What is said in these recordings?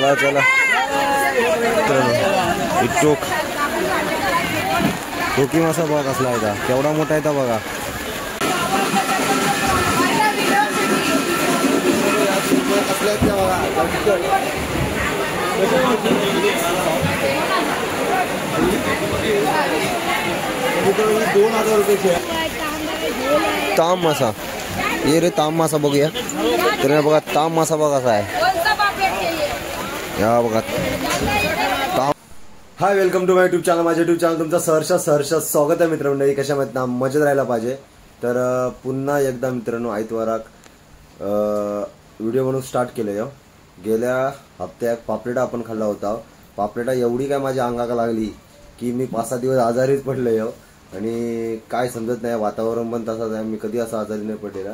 चला चला टोकी मासा बघा कसला आहे का, केवढा मोठा आहे बघा. ताम मासा, ये रे ताम मासा बघूया. तर बघा ताम मासा बघा कसा आहे, या बघा ताम. Hi, welcome to my YouTube channel. माझ्या युट्यूब चॅनल तुमचं सहर्ष स्वागत आहे मित्रमंडळी. कशा माहित ना, मजेत राहायला पाहिजे. तर पुन्हा एकदा मित्रांनो आयतवाराक व्हिडिओ बनवून स्टार्ट केलं. गेल्या हप्त्यात पापलेटा आपण खाल्ला होता. पापलेटा एवढी काय माझ्या अंगाला लागली की मी 5-6 दिवस आजारीच पडले. आणि काय समजत नाही, वातावरण पण तसाच आहे. मी कधी असं आजारी नाही पडलेला.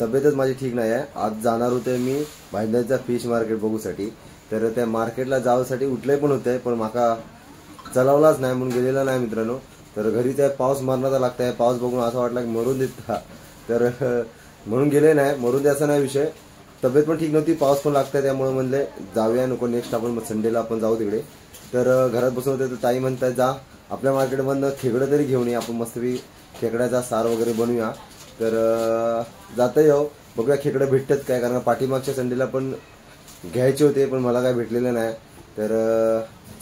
तब्येतच माझी ठीक नाही आहे. आज जाणार होते मी भाईंदरचा फिश मार्केट बघूसाठी. तर त्या मार्केटला जाण्यासाठी उठले पण होते, पण माका चलावलाच नाही म्हणून गेलेला नाही मित्रांनो. तर घरी त्या पाऊस मारण्याचा लागताय. पाऊस बघून असं वाटलं की मरून देता, तर म्हणून गेले नाही. मरून द्यायचा नाही विषय, तब्येत पण ठीक नव्हती, पाऊस पण लागताय, त्यामुळे म्हणले जाऊया नको, नेक्स्ट आपण संडेला आपण जाऊ तिकडे. तर घरात बसून होते, तर ताई म्हणतात जा आपल्या मार्केटमधनं खेकडं तरी घेऊन ये, आपण मस्तपैकी खेकड्याचा सार वगैरे बनवूया. तर जाता येऊ, बघूया खेकडं भेटतात काय, कारण पाठीमागच्या संडेला पण घ्यायचे होते पण मला काय भेटलेलं नाही. तर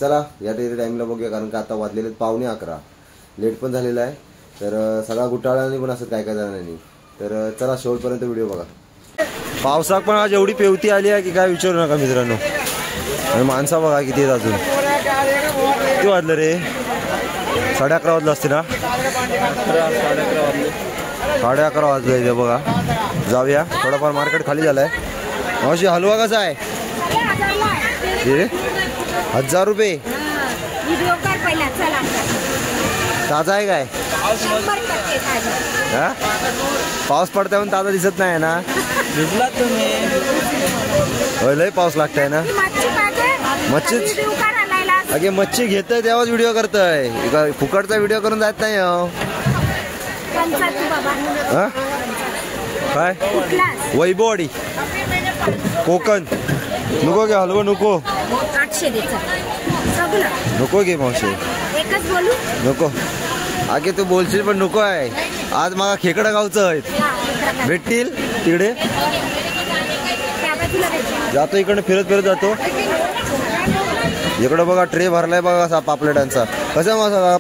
चला या टाईमला बघूया, कारण का आता वाजलेले 11:15, लेट पण झालेला आहे. तर सगळा गुटाळाने पण असं काय काय जणांनी. तर चला शेवटपर्यंत व्हिडिओ बघा. पावसात पण आज एवढी पेवती आली आहे की काय विचारू नका मित्रांनो. आणि माणसा बघा किती आहेत अजून. किती वाजलं रे? 11:30 वाजलं असते ना. 11:30 वाजले इथे बघा. जाऊया, थोडाफार मार्केट खाली झालाय. मावशी हलवा कसा आहे? 1000 रुपये. ताजा आहे काय? हा, पाऊस पडताय पण ताजा दिसत नाही ना. लय पाऊस लागताय ना. मच्छी अगे मच्छी घेतोय तेव्हाच व्हिडिओ करतोय, फुकटचा व्हिडिओ करून जात नाही. काय वैभववाडी कोकण नको घे, हलवा नको नको घे मावशी, नको. आगे तू बोलशील पण नको आहे. आज मला खेकडा गावचं आहेत, भेटतील तिकडे. जातो इकडे फिरत फिरत जातो. इकडं बघा ट्रे भरलाय बघा असा पापलेटांचा. कसा मासा?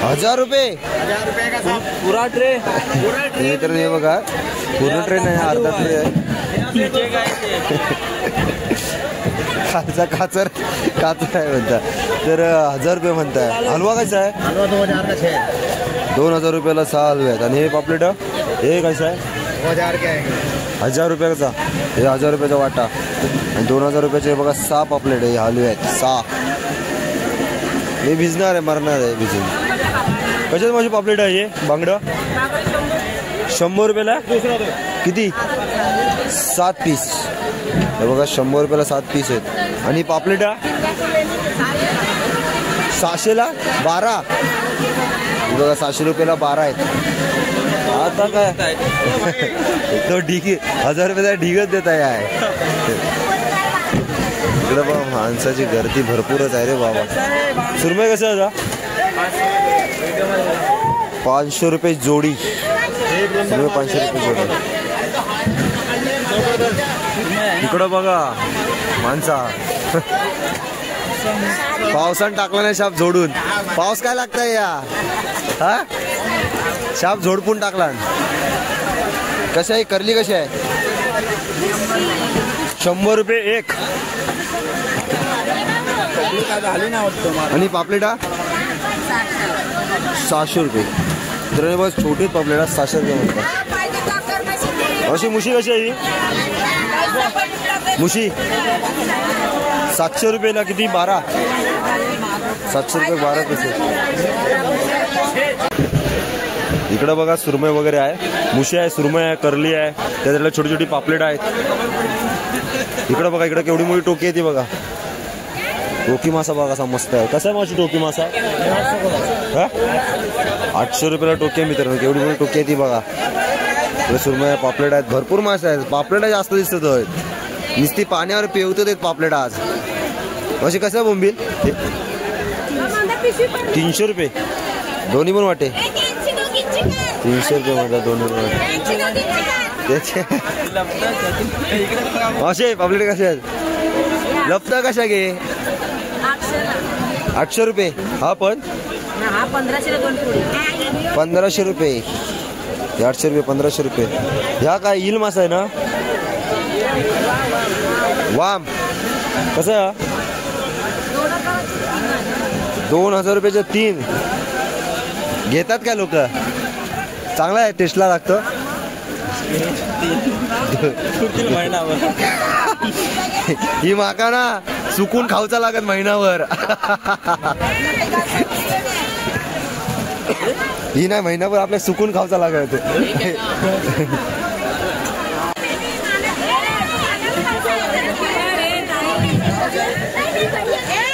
1000 रुपये पुरा ट्रे. तर हे बघा पूर्ण ट्रे नाही, अर्धा ट्रे आहे. खालचा काचर आहे म्हणता. तर 1000 रुपये म्हणताय. हलवा कसा आहे? 2000 रुपयाला 6 हलवे आहेत. आणि हे पापलेट हे कसं आहे? 1000 रुपयाचा. हे 1000 रुपयाचा वाटा. आणि 2000 रुपयाचे बघा 6 पापलेट आहे, हलवे आहेत 6. हे भिजणार आहे, मरणार आहे भिजून. कशात माझी पापलेट आहे? हे बांगडं 100 रुपयाला किती? 7 पीस. हे बघा 100 रुपयाला 7 पीस आहेत. आणि पापलेटा 600ला 12. बघा 600 रुपयाला 12 आहेत. आता काय तो ढिगी 1000 रुपयाचा ढिगच देत आहे. इकडं बघा माणसाची गर्दी भरपूरच आहे रे बाबा. सुरमई कसं होता? 500 रुपये जोडी. 500 रुपये जोडी. इकडं बघा माणसा पावसानं टाकला नाही शाप झोडून. पाऊस काय लागताय या, हा शाप झोडपून टाकला. कशा आहे करली? कशी आहे? 100 रुपये एक. आणि पापलेटा 600 रुपये. तर बस छोटी पापलेटा 600 रुपये म्हणतात. अशी मुशी कशी आहे? मुशी 700 रुपयाला किती? 12. 700 रुपये 12 पैसे. इकडं बघा सुरमई वगैरे आहे, मुशी आहे, सुरमई आहे, करली आहे, त्याच्यातल्या छोटी छोटी पापलेट आहेत. इकडं बघा, इकडं केवढी मोठी टोकी आहे ती बघा. टोकी मासा बघा कसा मस्त आहे. कसा आहे माझी टोकी मासा? 800 रुपयाला टोकी आहे मित्रांनो. केवढी मोठी टोकी आहे ती बघा. सुरमई पापलेट आहेत, भरपूर मासे आहेत. पापलेट जास्त दिसत आहेत. नुसती पाण्यावर पेवतो ते पापलेट आज. अशी कसं बोंबील 300 रुपये दोन्ही पण वाटे. 300 रुपये म्हणतात दोन्ही पण वाटे. असे पापलेट कसे आहेत? लपता कशा घे 800 रुपये. हा पण 1500 रुपये. 800 रुपये 1500 रुपये. ह्या काय येईल मासा आहे ना? वाम कसं 2000 रुपयाचे 3 घेतात काय लोक? चांगला आहे टेस्टला लागतं. ही माका ना सुकून खाऊचा लागत महिनाभर. ही नाही महिनाभर आपल्या सुकून खाऊचा लागत.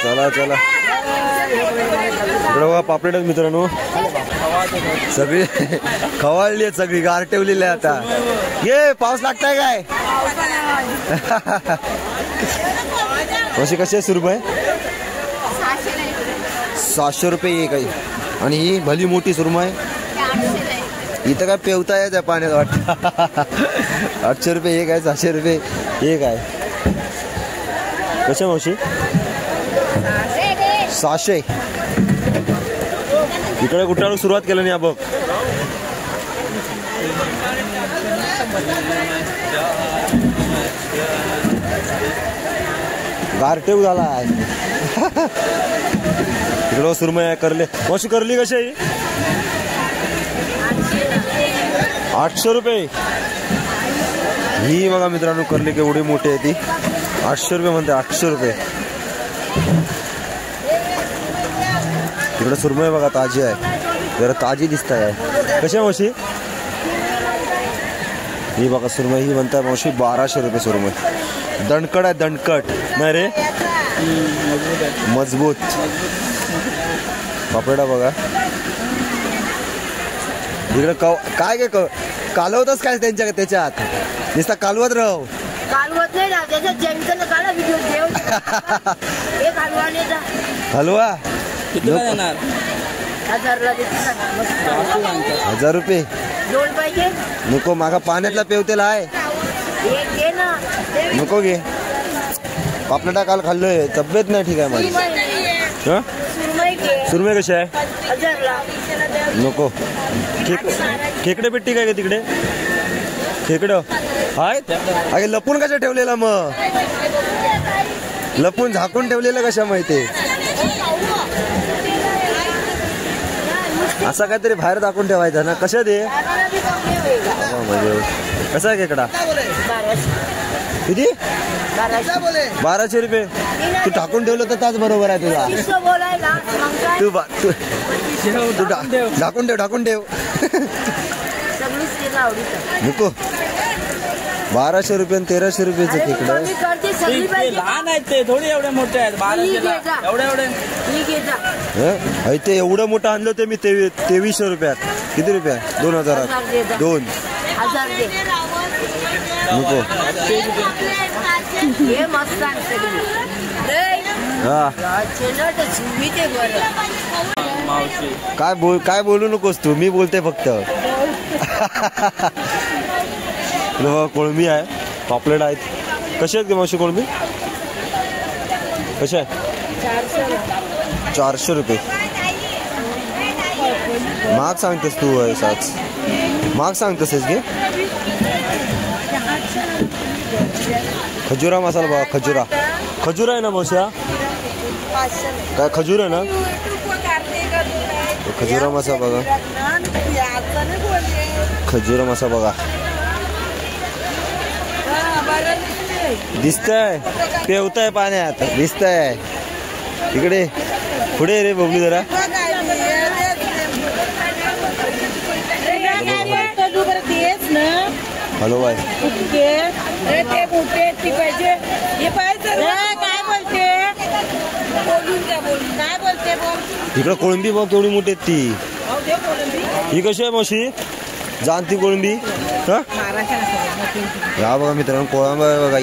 चला चला बघा पापलेटच मित्रांनो सगळी खवाळली आहेत, सगळी गार ठेवलेली आहे. आता ये पाऊस लागताय काय? कशी कशी आहे सुरमई? 700 रुपये एक आहे. आणि ही भली मोठी सुरमई इथं काय पेवता येत आहे पाण्यात वाटतं. 800 रुपये एक आहे. 700 रुपये एक आहे. कशा मावशी? 600. इकडे कुठं सुरुवात केलं नाही बघ. गारठेव झाला आहे. इकडं सुरमई आहे. करले मावशी करली कशी आहे? 800 रुपये. ही बघा मित्रांनो करली केवढी मोठी आहे ती. 800 रुपये म्हणते. 800 रुपये. इकडे सुरमई बघा ताजी आहे. जरा ताजी दिसत आहे. कशी आहे मावशी? ही बघा सुरमई ही म्हणताय मावशी 1200 रुपये सुरमई. दणकट आहे दणकट नाही रे मजबूत. पापलेटा बघा. इकडे काय काय कालवतच काय त्यांच्या त्याच्यात नुसता कालवत राहू. कालवत नाही ना त्याच्यात जेमतेन काढा व्हिडिओ देव. एक हलवा नेता. हलवा किती देणार? 1000 ला देते. 1000 रुपये. 2 पाहिजे नको मागा पाण्यातला पेवतेला आहे. एक घे ना. नको घे. पापलेटा काल खाल्लोय तब्येत नाही ठीक आहे माझी. सुरमई घे. सुरमई कशी आहे? 1000 ला. नको. खेकडे पेट्टी काय का तिकडे? खेकडं आहेत. अगे लपून कशा ठेवलेला मग? लपून झाकून ठेवलेलं कशा माहिती? असा काहीतरी बाहेर दाखवून ठेवायचा ना. कशा दे म्हणजे कसा आहे खेकडा? किती? 1200 रुपये. तू टाकून ठेवलं तर ताच बरोबर आहे तुझा. तू ढाकून ठेव ढाकून ठेव. नको. 1200 रुपये आणि 1300 रुपयेचं खेकडं. लहान आहेत ते थोडी एवढे मोठे आहेत. 1200 एवढे एवढे. ते एवढं मोठं आणलं ते मी 2300 रुपयात. किती रुपयात? 2000. 2 नको. हा काय बोलू नकोस तू. मी बोलते फक्त. कोळंबी आहे. पापलेट आहेत. कसे आहेत मावशी कोळंबी? कसे आहे? 400 रुपये. महाग सांगतेस तू साच. महाग सांगतेस गे. खजुरा मसाला बघा. खजुरा आहे ना मावशी? काय खजूर आहे ना? खजुरा मसाला बघा. खजुरा मसाला बघा. दिसतंय पेवताय पाण्यात. दिसतंय इकडे पुढे रे बघू जरा. Hello bye. इकडं कोळंबी बघ केवढी मोठी आहेत ती. ही कशी आहे मावशी? जाणती कोळंबी हा या बघा मित्रांनो कोळंबा बघा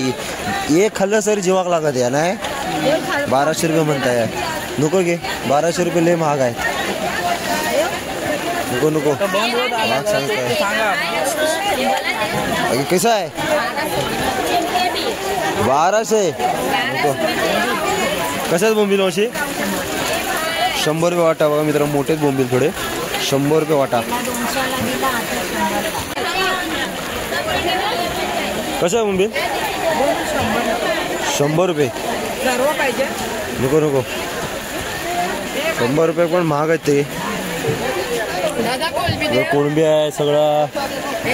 एक खाल्लं सर जीवाक लागत या नाही 1200 रुपये म्हणताय नको घे 1200 रुपये लय महाग आहे नको नको महाग सांगताय कसं आहे 1200 नको कसं आहे बोंबील मावशी 100 रुपये वाटा बघा मित्रांनो मोठेच बोंबील थोडे 100 रुपये वाटा कसं आहे बोंबील 100 रुपये नको नको 100 रुपये पण महाग आहेत ते कोळंबी आहे सगळं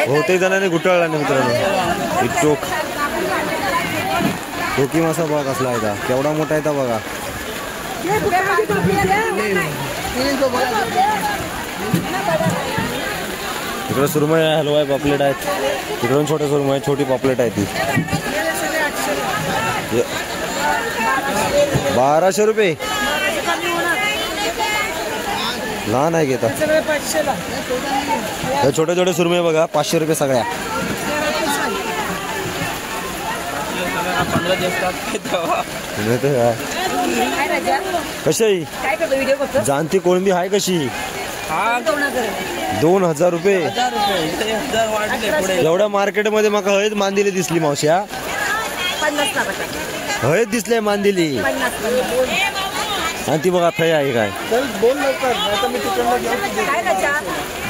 बहुतेक जणांनी गुटाळला नाही मित्रांनो एक टोक टोकी मासा बघा कसला आहे का केवढा मोठा आहे का बघा इकडे सुरमई आहे हलवा आहे पापलेट आहेत तिकडून छोटे सुरमई छोटी पापलेट आहे ती 1200 रुपये लहान आहे घेता छोटे छोटे सुरमई बघा 500 रुपये सगळ्या कशी जाणती कोळंबी आहे कशी 2000 रुपये एवढ्या मार्केटमध्ये मका हळद मांदिली दिसली मावश्या हळद दिसले मांदिली आणि ती बघा थय आहे काय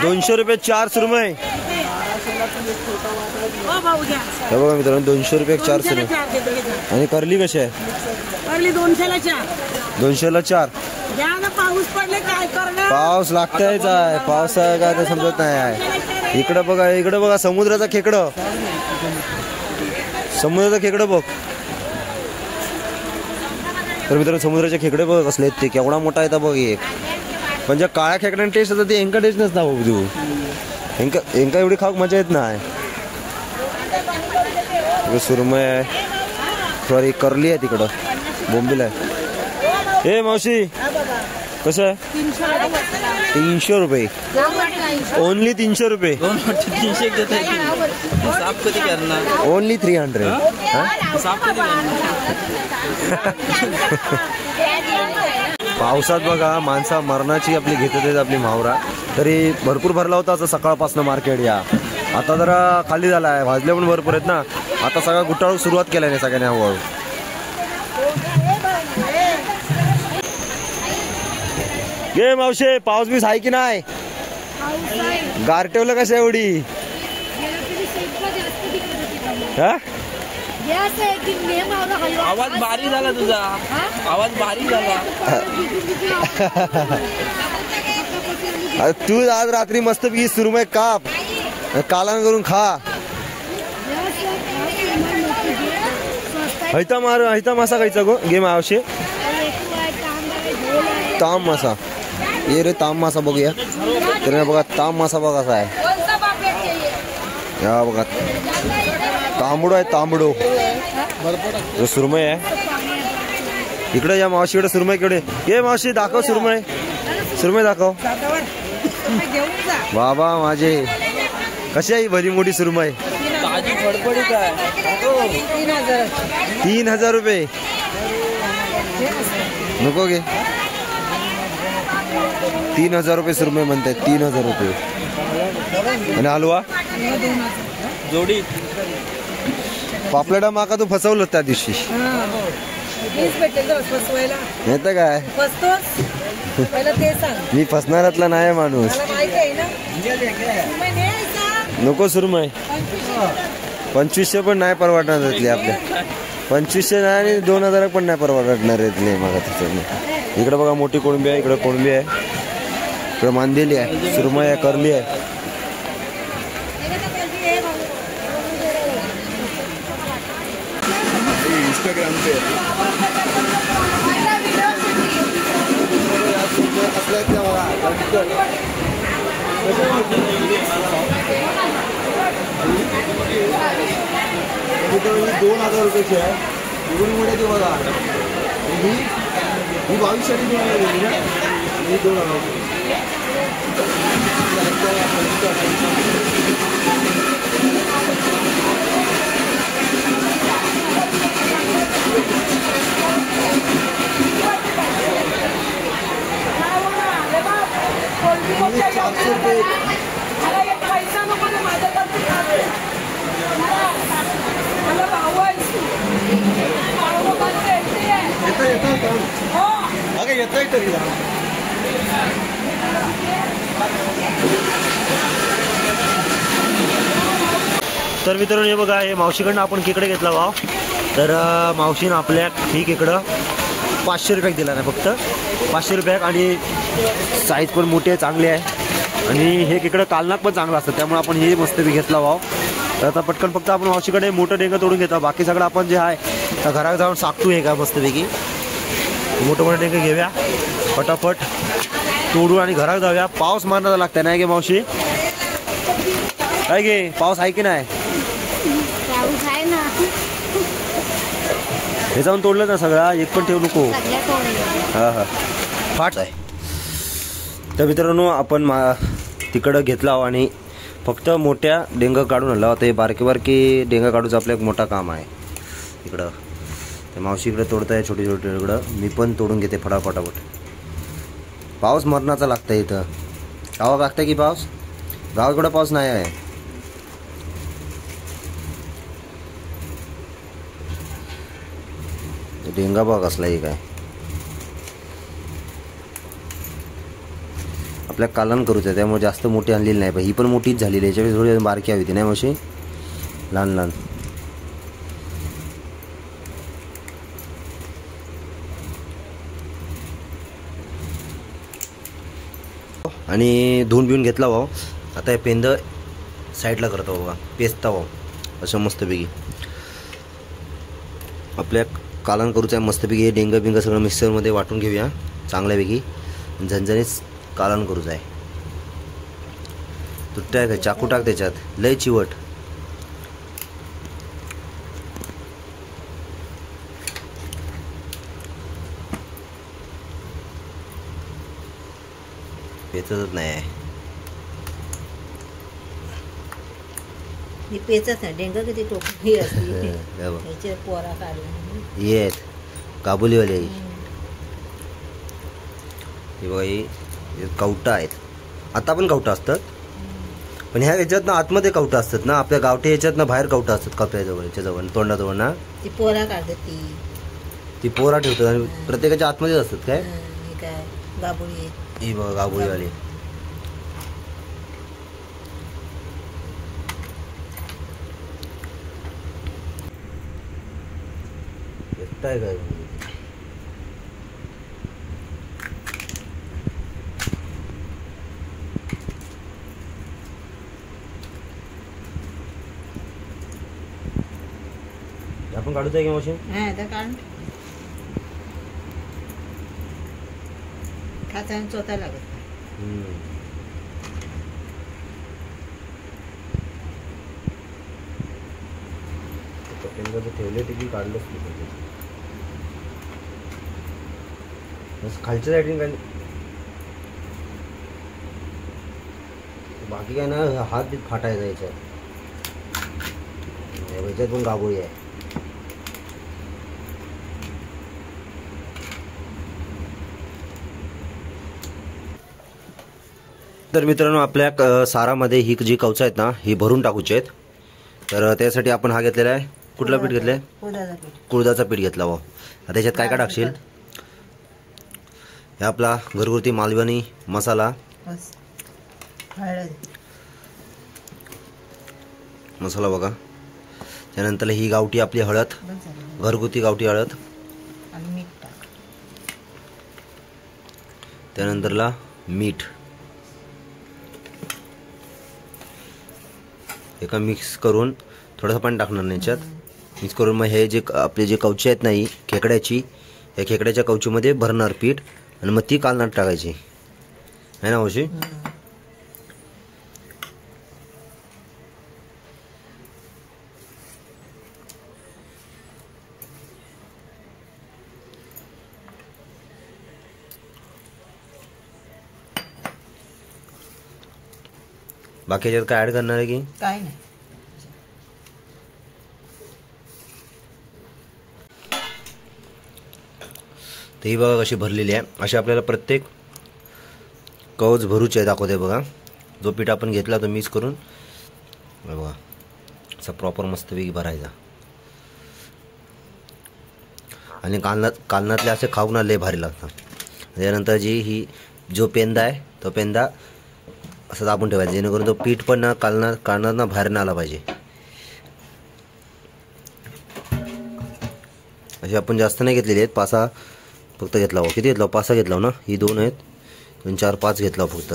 200 रुपये 4 सुरमई हे बघा मित्रांनो 200 रुपये 4 सुरमई आणि करली कशी आहे 200ला 4 पाऊस लागतायच आहे पाऊस आहे काय ते समजत नाही आहे इकडं बघा समुद्राचा खेकडं बघ तर मित्रांनो समुद्राचे खेकडे बघ कसले ते केवढा मोठा आहे बघ एक म्हणजे काळ्या खेकड्याने टेस्ट होता ते एंका टेस्ट नसता बघ तू एंका एवढी खाऊ मजा येत नाही सुरमई आहे सॉरी करली आहे तिकडं बोंबील आहे ए मावशी कसं आहे 300 रुपये ओनली 300 रुपये ओनली 300 पावसात बघा माणसा मरणाची आपली घेतात आपली म्हावरा तरी भरपूर भरला होता असं सकाळपासून मार्केट या आता जरा खाली झाला आहे भाजले पण भरपूर आहेत ना आता सगळा गुटाळू सुरुवात केल्या नाही सगळ्यांनी हळूहळू गे मावशे पाऊस बीस आहे की नाही गारठेवलं कसं एवढी आवाज बारीक झाला तुझा आवाज बारीक झाला तू आज रात्री मस्त पैकी सुरमई काप कालवण करून खा हैता मासा खायचा गो गे मावशे ताम मासा ये रे ताम मासा बघूया तर बघा ताम मासा बघा कसा आहे या बघा तांबडो आहे तांबडो सुरमई आहे इकडे या मावशीकडे सुरमई कडे ये मावशी दाखव सुरमई दाखव बाबा माझे कशी आहे भरी मोठी सुरमई 3000 रुपये नको घे 3000 रुपये सुरमई म्हणताय 3000 रुपये आणि हलवा जोडी पापलेटा माका तू फसवलं त्या दिवशी येतं काय मी फसणारातला नाही माणूस नको सुरमई 2500 पण नाही परवडणार त्यातले आपल्या 2500 नाही आणि 2000 पण नाही परवडणार यातले मागा तिथं इकडे बघा मोठी कोळंबी आहे इकडे कोळंबी आहे इकडे मांदेली आहे सुरमई आहे करली आहे इंस्टाग्राम पे $2000 रुपयाची आहे मोठी बघा ही 2200 ही 2000 येतोय तरी तर मित्रांनो हे बघा, हे मावशीकडनं आपण खेकडे घेतला भाव. तर मावशीनं आपल्या ही खेकडं 500 रुपयाक दिला नाही, फक्त 500 रुपयाक. आणि साईज पण मोठी आहे, चांगली आहे. आणि हे खेकडं कालनाक पण चांगलं असतं, त्यामुळे आपण हे मस्तपैकी घेतला भाव. तर आता पटकन फक्त आपण मावशीकडे मोठं डेंगं तोडून घेतो. बाकी सगळं आपण जे आहे तर घरात जाऊन साकटू आहे का मस्तपैकी. मोठं मोठं डेंगं घेऊया, फटाफट तोडू आणि घरात जाऊया. पाऊस मारण्याचा लागतंय नाही गे मावशी? काय गे, पाऊस आहे की नाही? पाऊस आहे ना. हे जाऊन तोडलं ना सगळा, एक पण ठेवू नको. हां हां फाट आहे. तर मित्रांनो आपण तिकडं घेतला आणि फक्त मोठ्या डेंगं काढून आणला. आता हे बारके बारके डेंगं काढूचं आपलं एक मोठा काम आहे. इकडं ते मावशी इकडे तोडताय छोटे छोटे इकडं. मी पण तोडून घेते फटाफटाफट. पाऊस मरणाचा लागतंय इथं. गावात लागतंय की पाऊस? गावाकडं पाऊस नाही आहे. डेंगा बाग असला एक आहे. आपल्या कालन करूच आहे, त्यामुळे जास्त मोठी आणलेली नाही. ही पण मोठीच झालेली आहे, याच्यावेळी थोडी बारकी हवी ती नाही मावशी, लहान लहान. आणि धुवून बिवून घेतला भाऊ. आता हे पेंद साईडला करतो बाबा, पेचता भाऊ असं मस्तपैकी. आपल्या कालन करूचं आहे मस्तपैकी. हे डेंगं बिंगं सगळं मिक्सरमध्ये वाटून घेऊया चांगल्यापैकी. झणझणीच कालन करूचं आहे. तुट्ट्या आहे, चाकू टाक त्याच्यात, लय चिवट. पेचतच नाही आहे. पेचत नाही डेंगा किती टोपी असते पोरा काढून येत काबुलीवाले. हे बघा, हे कवटा आहेत. आता पण कवटा असतात, पण ह्या याच्यात ना आतमध्ये कवटा असतात ना. आपल्या गावठी याच्यात ना बाहेर कवटा असतात कप्याजवळ, याच्याजवळ तोंडाजवळ ना. ती पोरा काढतात, ती पोरा ठेवतात आणि प्रत्येकाच्या आतमध्येच असतात. काय काय गाबुळी, ही बघा गाबुळीवाली. काय काय आपण काढूच आहे की मशीन? खाताना चोथा लागत. ठेवले ते की काढलंच खालच्या साईडने काय, बाकी काय ना. हात बीत फाटायचा याच्यात. याच्यात पण गाबोळी आहे. तर मित्रांनो आपल्या सारामध्ये ही जी कवचं आहेत ना, ही भरून टाकूची आहेत. तर त्यासाठी आपण हा घेतलेला आहे. कुठला पीठ घेतलाय? कुळदाचा पीठ घेतला भाऊ. आता त्याच्यात काय काय टाकशील? हे आपला घरगुती मालवणी मसाला, मसाला बघा. त्यानंतर ही गावठी आपली हळद, घरगुती गावठी हळद. त्यानंतरला मीठ. एका मिक्स करून थोडंसं पाणी टाकणार नाही याच्यात. मिक्स करून मग हे जे आपले जे कवचे आहेत नाही खेकड्याची, या खेकड्याच्या कवचीमध्ये भरणार पीठ आणि मग ती कालनात टाकायची आहे ना मावशी? बाकी याच्यात काय ऍड करणार आहे की काय नाही? ही बघा कशी भरलेली आहे. अशी आपल्याला प्रत्येक कवच भरूचे दाखवते बघा. जो पीठ आपण घेतला तो मिक्स करून बघा असा प्रॉपर मस्तपैकी भरायचा. आणि कालनातले असे खाऊ ना लय भारी लागतात. त्यानंतर ही जो पेंदा आहे तो पेंदा असं दाबून ठेवायचा, जेणेकरून तो पीठ पण ना काढणार ना बाहेर ना आला पाहिजे. असे आपण जास्त नाही घेतलेले आहेत, 5-6 फक्त घेतला हो. किती घेतला? 5-6 घेतला ना. ही 2 आहेत, 2, 4, 5 घेतला फक्त.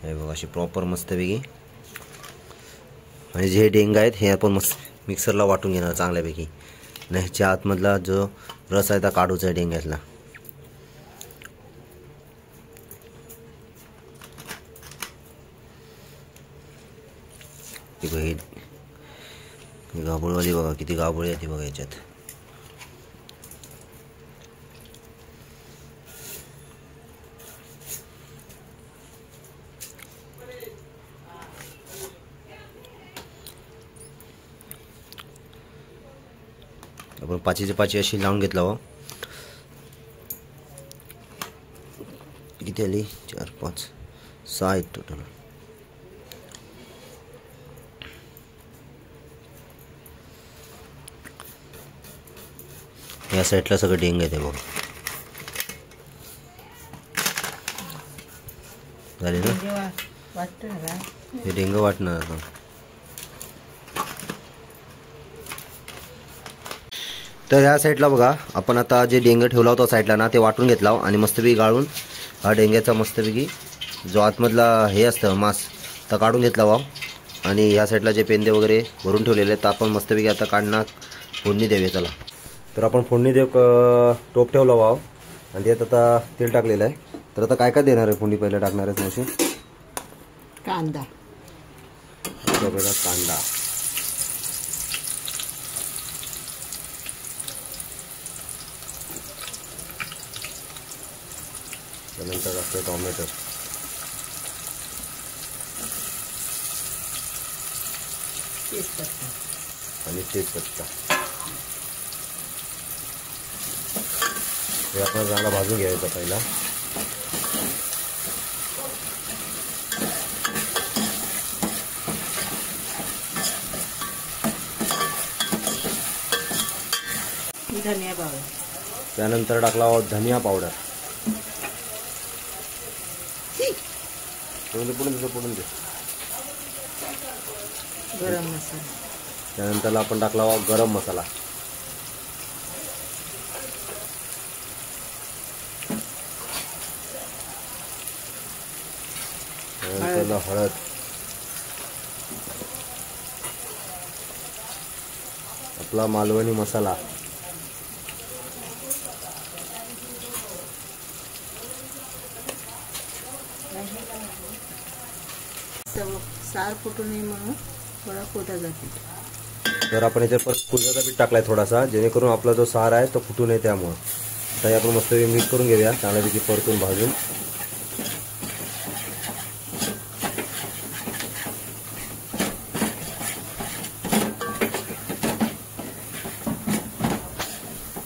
हे बघा अशी प्रॉपर मस्तपैकी. आणि जे डेंगा आहेत हे आपण मस्त मिक्सरला वाटून घेणार चांगल्यापैकी. आणि ह्याच्या आतमधला जो रस आहे त्या काढूचा आहे डेंग्यातला. ही गाभोळवाली बघा, किती गाभोळी आहे ती बघा याच्यात. आपण 5ची अशी लावून घेतला हो. किती आली? 4, 5, 6 आहेत टोटल. या साईडला सगळं डेंग आहे ते बघ. झाले ना हे डेंग वाटणार आता. तर ह्या साईडला बघा आपण आता जे डेंग ठेवला होता साईडला ना ते वाटून घेतला आणि मस्तपैकी गाळून हा डेंग्याचा मस्तपैकी जो आतमधला हे असतं मांस तर काढून घेतला वाव. आणि ह्या साईडला जे पेंदे वगैरे भरून ठेवलेले आहेत तर आपण मस्तपैकी आता काढणार फोडणी देऊया. चला तर आपण फोडणी देऊ. टोप ठेवला वाव आणि त्यात आता तेल टाकलेलं आहे. तर आता काय काय देणार आहे फोडणी? पहिलं टाकणार आहे मावशी कांदा, कांदा, त्यानंतर टाकतो टोमॅटो आणि तेजपत्ता. हे आपण चांगला भाजून घ्यायचा पहिला. धनिया पावडर, त्यानंतर टाकला धनिया पावडर. पुढून दे. गरम मसाला, त्यानंतर आपण टाकला गरम मसाला. त्यानंतर हळद, आपला मालवणी मसाला, सार फुटू नये म्हणून थोडा फुटाचा पीठ. तर आपण याच्यात परत फुटाचा पीठ टाकलाय थोडासा, जेणेकरून आपला जो सार आहे तो फुटू नये त्यामुळं. तर आपण मस्त मिक्स करून घेऊया चांगल्यापैकी परतून भाजून.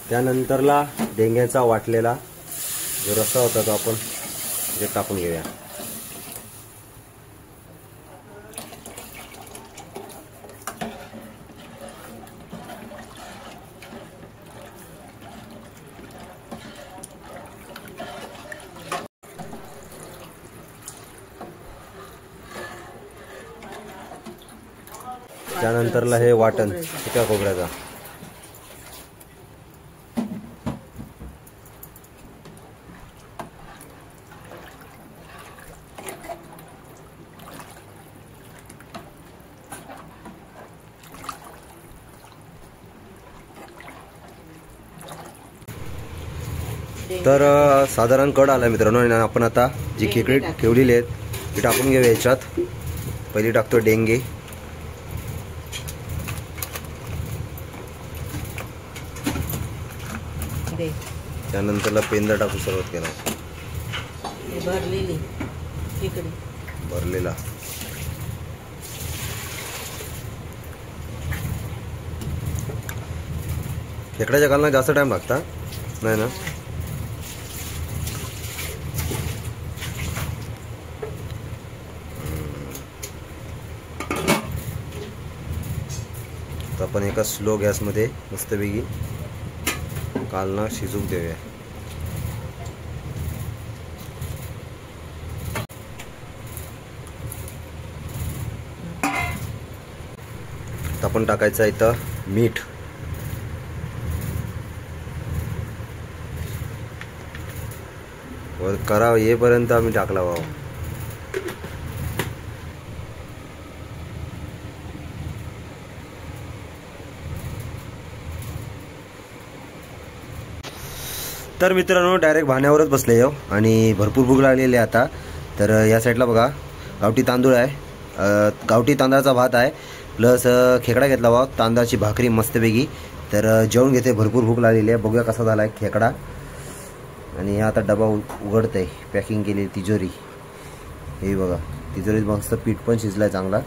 त्यानंतरला डेंग्याचा वाटलेला जो रस्सा होता तो आपण जे टाकून घेऊया. त्यानंतरला हे वाटण सुक्या खोबऱ्याचा. तर साधारण कड आला मित्रांनो. आणि आपण आता जी खेकडी ठेवलेली आहेत ती टाकून घेऊया याच्यात. पहिली टाकतो डेंगे, त्यानंतरला पेंदा टाकून सुरुवात केला. भरलेला खेकड्याच्या कालना जास्त टाइम लागता नाही ना. तर आपण एका स्लो गॅसमध्ये मस्तपैकी घालणं शिजूक देऊया. आपण टाकायचं इथं मीठ. करा येईपर्यंत आम्ही टाकला बाबा. तर मित्रांनो डायरेक्ट भाण्यावरच बसले हो आणि भरपूर भूक लागलेली आहे आता. तर या साईडला बघा गावठी तांदूळ आहे, गावठी तांदळाचा भात आहे, प्लस खेकडा घेतला बा, तांदळाची भाकरी मस्तपैकी. तर जेवण घेते, भरपूर भूक लागलेली आहे. बघूया कसा झाला आहे खेकडा. आणि आता डबा उघडत आहे, पॅकिंग केली तिजोरी. हे बघा तिजोरीत मस्त पीठ पण शिजलाय चांगला.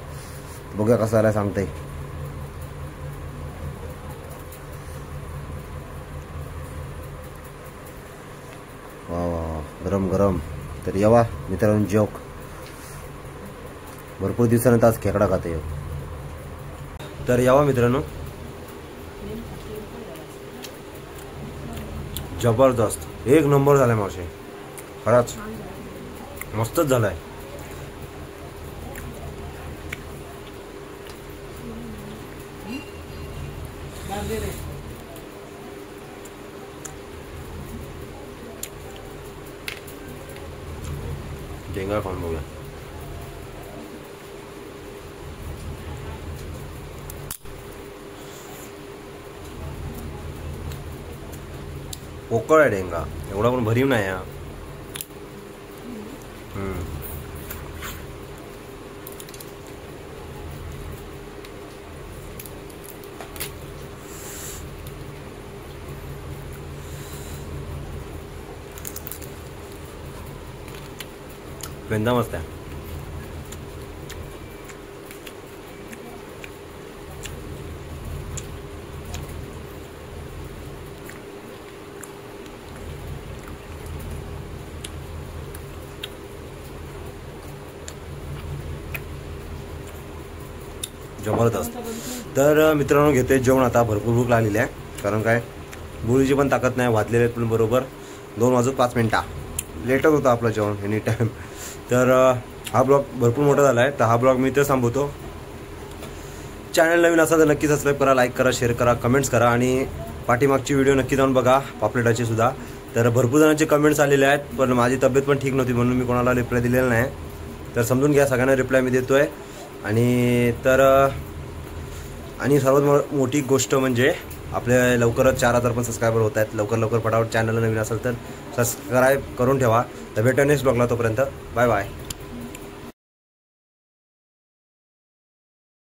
बघूया कसा झाला सांगताय. वा वा गरम गरम. तर येवा मित्रांनो जोक, भरपूर दिवसानंतर आज खेकडा खाते. तर यावा मित्रांनो, जबरदस्त एक नंबर झालाय मावशी, खरंच मस्तच झालाय. झेंगा खाऊन बघूया. पोकळ आहे डेंगा, एवढा पण भरीव नाही. वेंदा मस्त आहे. जबरदस्त. तर मित्रांनो घेते जेवण आता, भरपूर भूक लागलेली आहे. कारण काय बुळीची पण ताकद नाही, वाजलेले पण बरोबर 2:05 लेटच होतं आपलं जेवण एनी टाईम. तर हा ब्लॉग भरपूर मोठा झाला आहे. तर हा ब्लॉग मी इथं थांबवतो. चॅनल नवीन असा तर नक्की सबस्क्राईब करा, लाईक करा, शेअर करा, कमेंट्स करा आणि पाठीमागची व्हिडिओ नक्की जाऊन बघा पापलेटाची सुद्धा. तर भरपूर जणांचे कमेंट्स आलेले आहेत, पण माझी तब्येत पण ठीक नव्हती म्हणून मी कोणाला रिप्लाय दिलेला नाही. तर समजून घ्या, सगळ्यांना रिप्लाय मी देतो आहे. आणि सर्वात मोठी गोष्ट म्हणजे आपल्या लवकरच 4000 पण सबस्क्रायबर होत आहेत. लवकर फटाफट चॅनलला नवीन असेल तर सबस्क्राईब करून ठेवा. तर भेटू नेक्स्ट ब्लॉगला, तोपर्यंत बाय बाय.